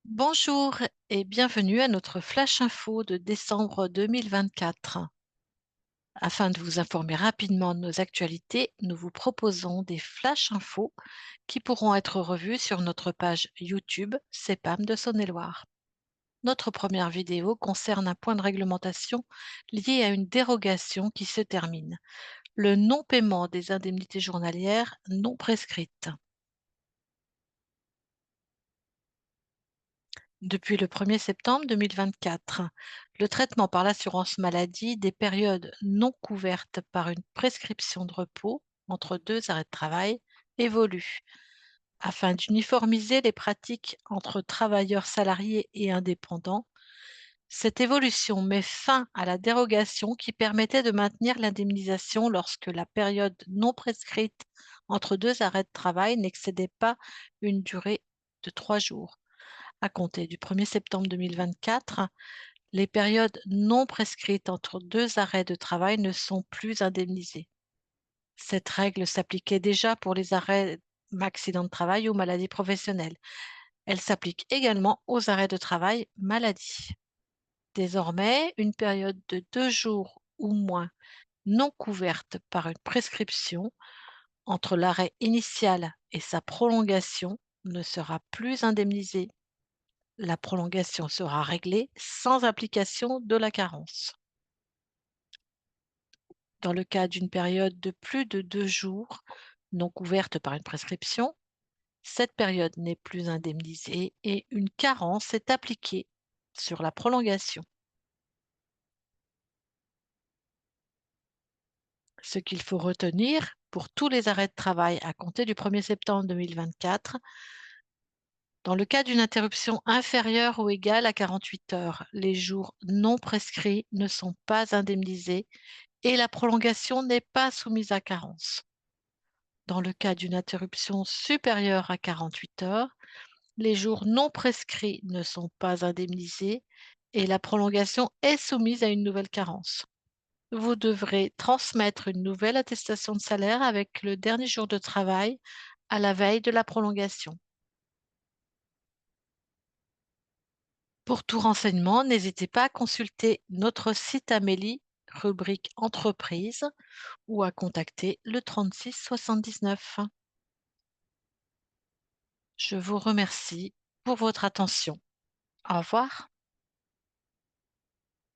Bonjour et bienvenue à notre Flash Info de décembre 2024. Afin de vous informer rapidement de nos actualités, nous vous proposons des Flash Infos qui pourront être revus sur notre page YouTube CEPAM de Saône-et-Loire. Notre première vidéo concerne un point de réglementation lié à une dérogation qui se termine, le non-paiement des indemnités journalières non prescrites. Depuis le 1er septembre 2024, le traitement par l'assurance maladie des périodes non couvertes par une prescription de repos entre deux arrêts de travail évolue. Afin d'uniformiser les pratiques entre travailleurs salariés et indépendants, cette évolution met fin à la dérogation qui permettait de maintenir l'indemnisation lorsque la période non prescrite entre deux arrêts de travail n'excédait pas une durée de 3 jours. À compter du 1er septembre 2024, les périodes non prescrites entre deux arrêts de travail ne sont plus indemnisées. Cette règle s'appliquait déjà pour les arrêts accidents de travail ou maladies professionnelles. Elle s'applique également aux arrêts de travail maladie. Désormais, une période de 2 jours ou moins non couverte par une prescription entre l'arrêt initial et sa prolongation ne sera plus indemnisée. La prolongation sera réglée sans application de la carence. Dans le cas d'une période de plus de 2 jours non couverte par une prescription, cette période n'est plus indemnisée et une carence est appliquée sur la prolongation. Ce qu'il faut retenir pour tous les arrêts de travail à compter du 1er septembre 2024, dans le cas d'une interruption inférieure ou égale à 48 heures, les jours non prescrits ne sont pas indemnisés et la prolongation n'est pas soumise à carence. Dans le cas d'une interruption supérieure à 48 heures, les jours non prescrits ne sont pas indemnisés et la prolongation est soumise à une nouvelle carence. Vous devrez transmettre une nouvelle attestation de salaire avec le dernier jour de travail à la veille de la prolongation. Pour tout renseignement, n'hésitez pas à consulter notre site Amélie, rubrique entreprise, ou à contacter le 36 79. Je vous remercie pour votre attention. Au revoir.